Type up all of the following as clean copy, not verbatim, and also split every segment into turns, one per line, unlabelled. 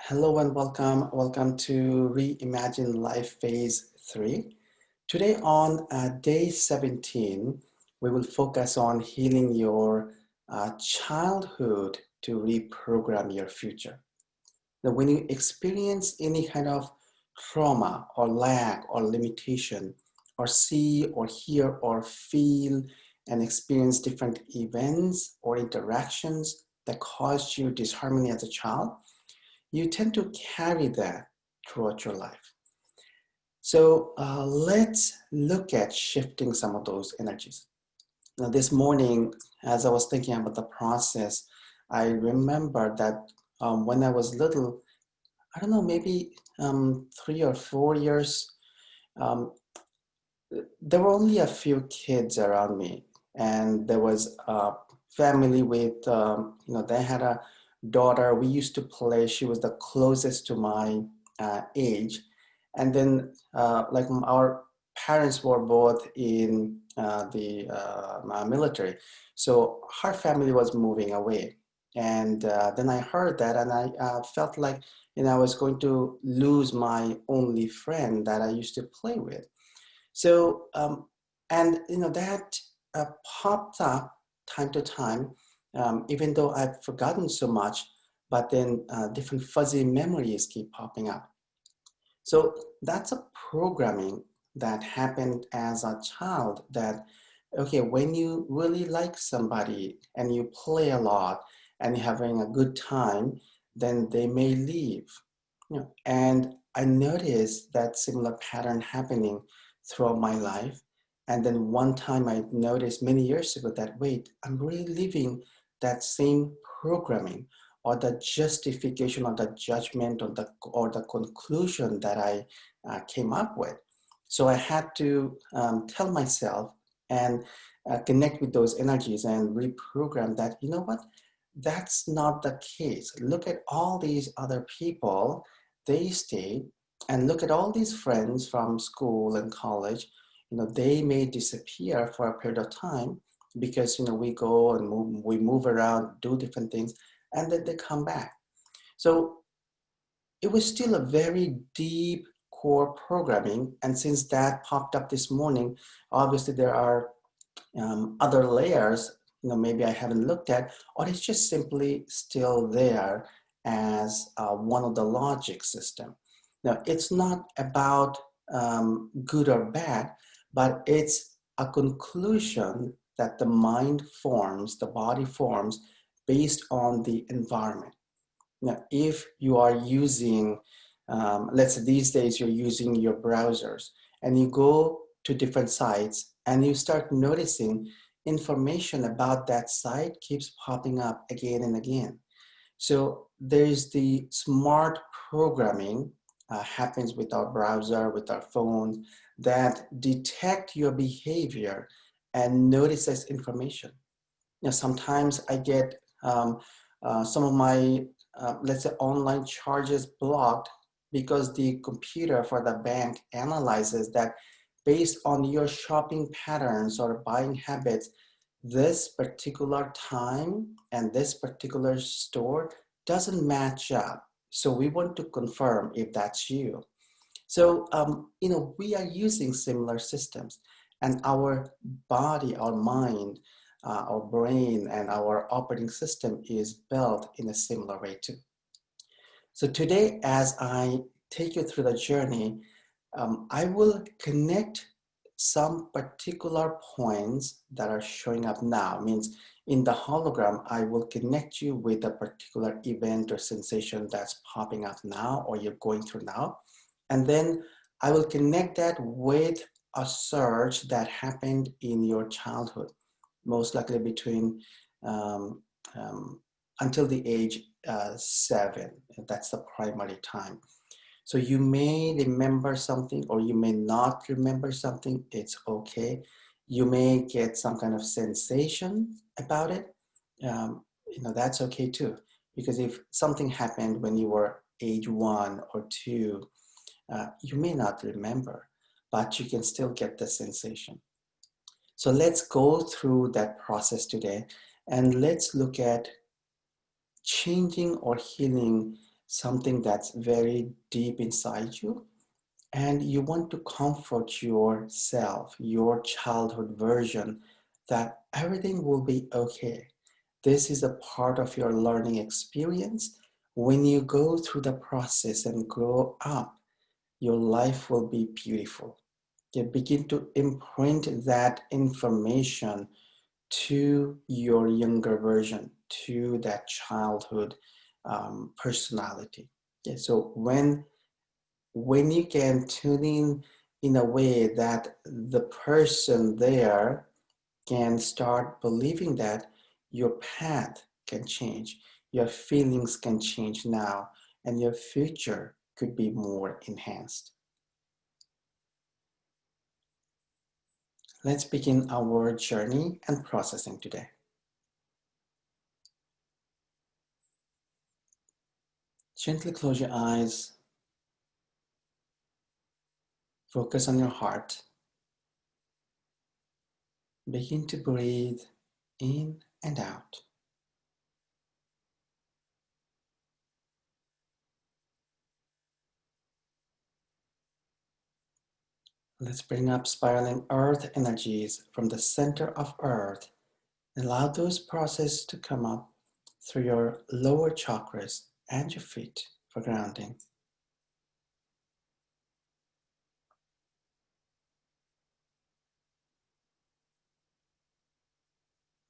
Hello and welcome. Welcome to Reimagine Life Phase 3. Today on day 17, we will focus on healing your childhood to reprogram your future. Now, when you experience any kind of trauma or lack or limitation, or see or hear or feel and experience different events or interactions that caused you disharmony as a child, you tend to carry that throughout your life. So let's look at shifting some of those energies. Now, this morning, as I was thinking about the process, I remember that when I was little, I don't know, maybe 3 or 4 years, um, there were only a few kids around me, and there was a family with, they had a daughter. We used to play. She was the closest to my age, and then like our parents were both in the military, so her family was moving away. And then I heard that, and I felt like I was going to lose my only friend that I used to play with. So, and that popped up time to time, even though I've forgotten so much, but then different fuzzy memories keep popping up. So that's a programming that happened as a child that, okay, when you really like somebody and you play a lot and you're having a good time, then they may leave. And I noticed that similar pattern happening throughout my life. And then one time I noticed many years ago that, wait, I'm really living that same programming or the justification or the judgment or the conclusion that I came up with. So I had to tell myself and connect with those energies and reprogram that, you know what, that's not the case. Look at all these other people, they stayed, and look at all these friends from school and college. They may disappear for a period of time because we go and we move around, do different things, and then they come back. So it was still a very deep core programming. And since that popped up this morning, obviously there are other layers, maybe I haven't looked at, or it's just simply still there as one of the logic system. Now, it's not about good or bad, but it's a conclusion that the mind forms, the body forms based on the environment. Now, if you are using, let's say these days you're using your browsers and you go to different sites and you start noticing information about that site keeps popping up again and again. So there's the smart programming happens with our browser, with our phones, that detect your behavior and notices information. Sometimes I get some of my, let's say, online charges blocked because the computer for the bank analyzes that based on your shopping patterns or buying habits, this particular time and this particular store doesn't match up. So we want to confirm if that's you. So, we are using similar systems, and our body, our mind, our brain, and our operating system is built in a similar way too. So today, as I take you through the journey, I will connect some particular points that are showing up now. Means in the hologram, I will connect you with a particular event or sensation that's popping up now or you're going through now. And then I will connect that with a surge that happened in your childhood, most likely between um, um, until the age 7. That's the primary time. So you may remember something or you may not remember something. It's okay. You may get some kind of sensation about it. That's okay too. Because if something happened when you were age 1 or 2, you may not remember, but you can still get the sensation. So let's go through that process today, and let's look at changing or healing something that's very deep inside you, and you want to comfort yourself, your childhood version, that everything will be okay. This is a part of your learning experience. When you go through the process and grow up, your life will be beautiful. You begin to imprint that information to your younger version, to that childhood personality. Okay, so when you can tune in a way that the person there can start believing that your path can change, your feelings can change now, and your future could be more enhanced. Let's begin our journey and processing today. Gently close your eyes, focus on your heart. Begin to breathe in and out. Let's bring up spiraling earth energies from the center of earth. Allow those processes to come up through your lower chakras and your feet for grounding.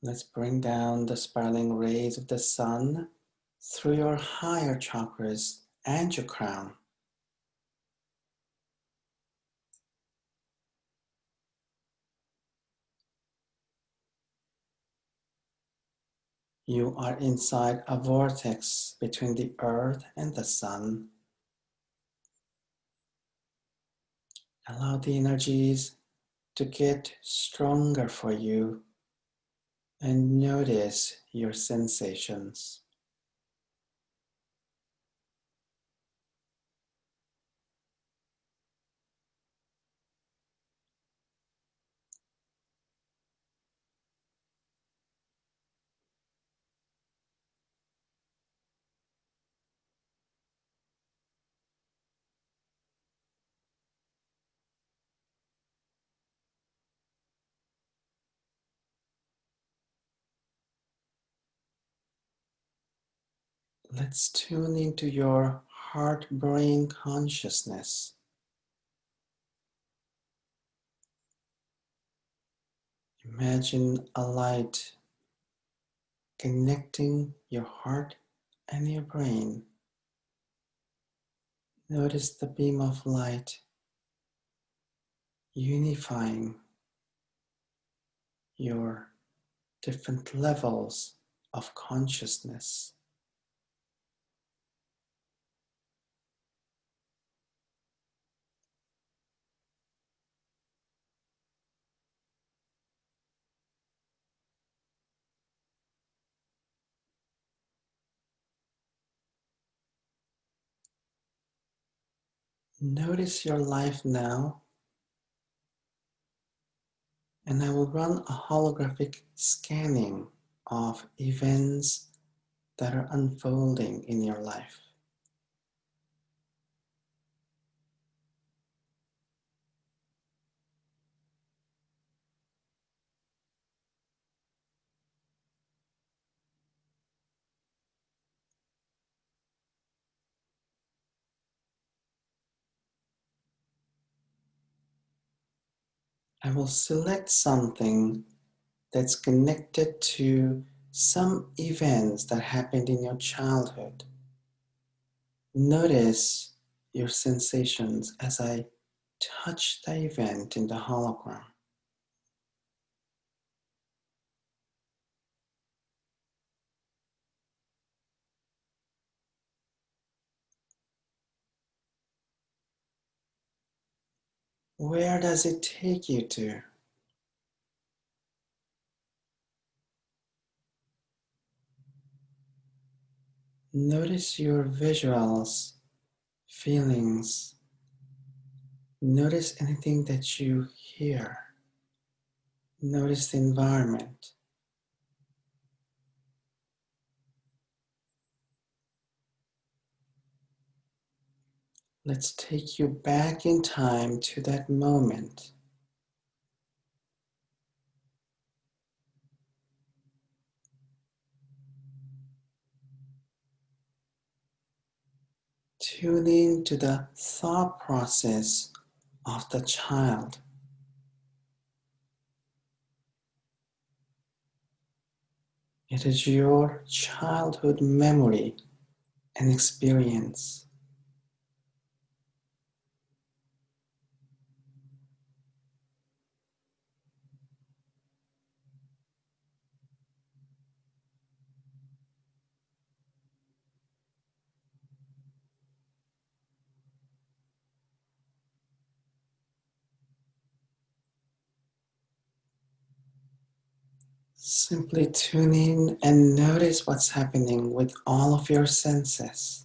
Let's bring down the spiraling rays of the sun through your higher chakras and your crown. You are inside a vortex between the earth and the sun. Allow the energies to get stronger for you and notice your sensations. Let's tune into your heart-brain consciousness. Imagine a light connecting your heart and your brain. Notice the beam of light unifying your different levels of consciousness. Notice your life now, and I will run a holographic scanning of events that are unfolding in your life. I will select something that's connected to some events that happened in your childhood. Notice your sensations as I touch the event in the hologram. Where does it take you to? Notice your visuals, feelings. Notice anything that you hear. Notice the environment. Let's take you back in time to that moment. Tune in to the thought process of the child. It is your childhood memory and experience. Simply tune in and notice what's happening with all of your senses.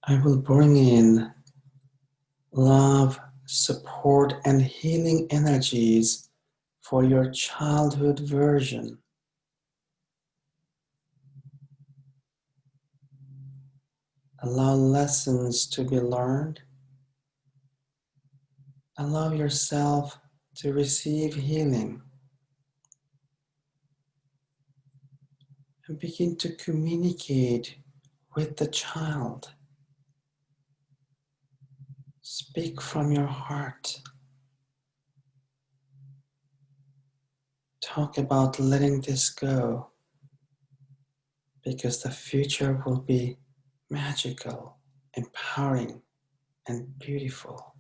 I will bring in love, support, and healing energies for your childhood version. Allow lessons to be learned. Allow yourself to receive healing. And begin to communicate with the child. Speak from your heart. Talk about letting this go, because the future will be magical, empowering, and beautiful.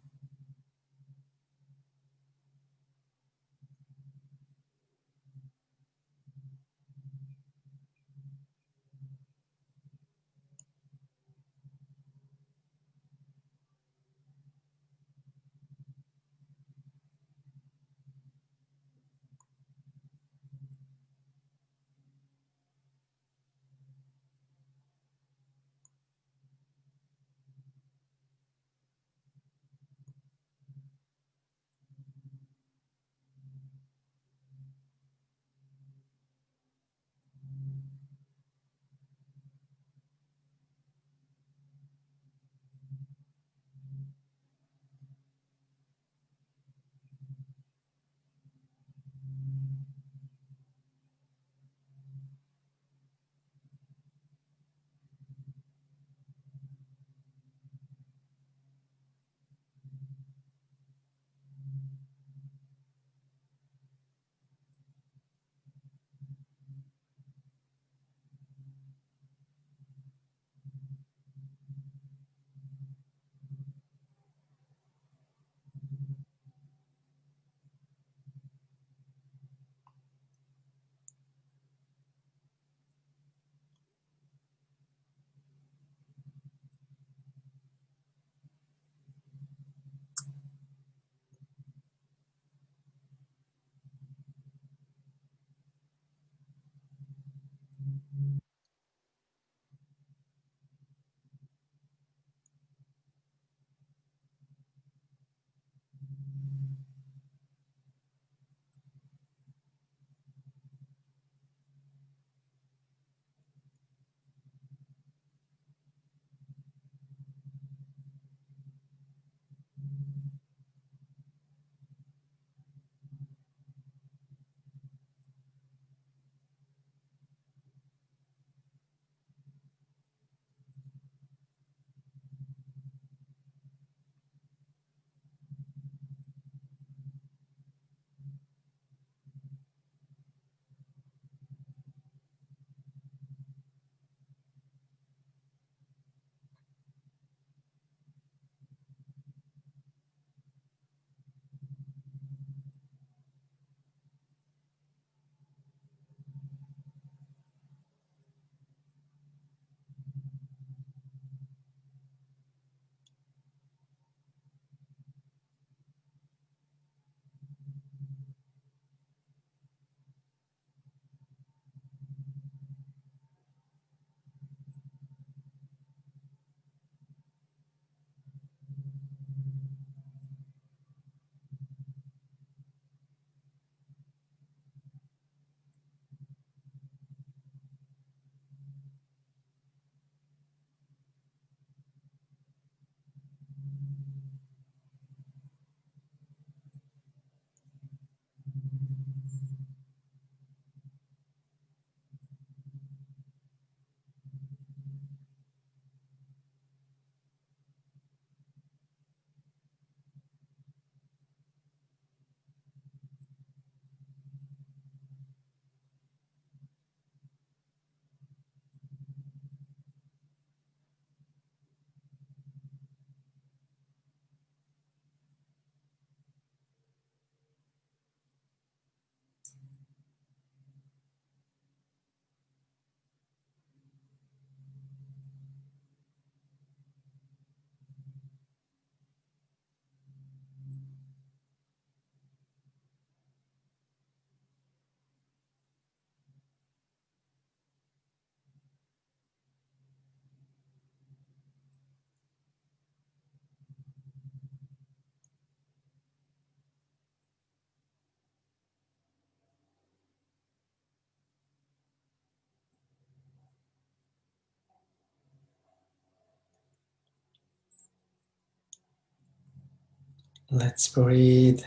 Let's breathe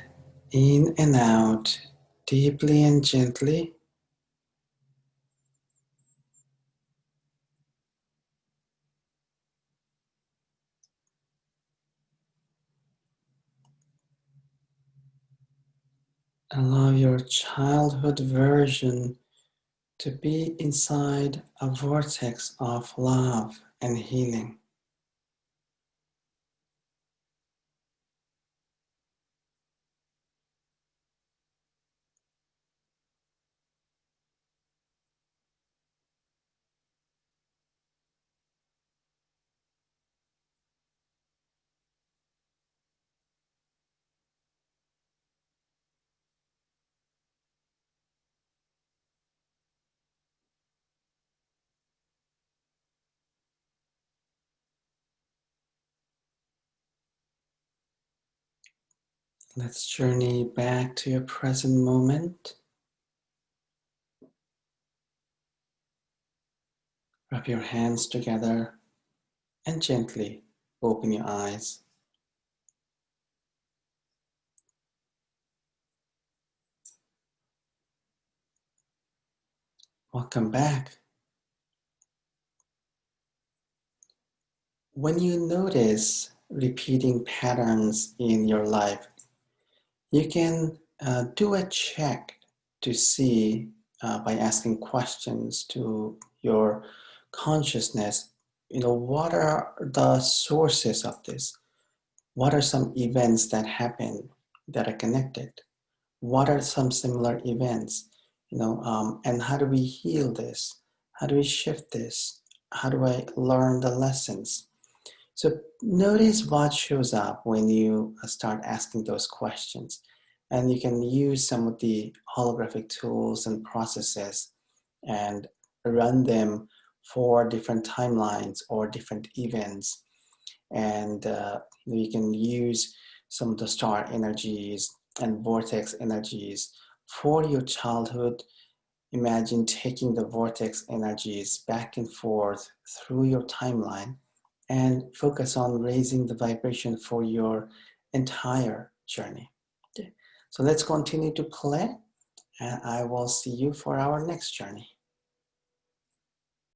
in and out deeply and gently. Allow your childhood version to be inside a vortex of love and healing. Let's journey back to your present moment. Rub your hands together and gently open your eyes. Welcome back. When you notice repeating patterns in your life, you can do a check to see by asking questions to your consciousness, what are the sources of this? What are some events that happen that are connected? What are some similar events? And how do we heal this? How do we shift this? How do I learn the lessons? So notice what shows up when you start asking those questions. And you can use some of the holographic tools and processes and run them for different timelines or different events. And you can use some of the star energies and vortex energies for your childhood. Imagine taking the vortex energies back and forth through your timeline and focus on raising the vibration for your entire journey. Okay. So let's continue to play, and I will see you for our next journey.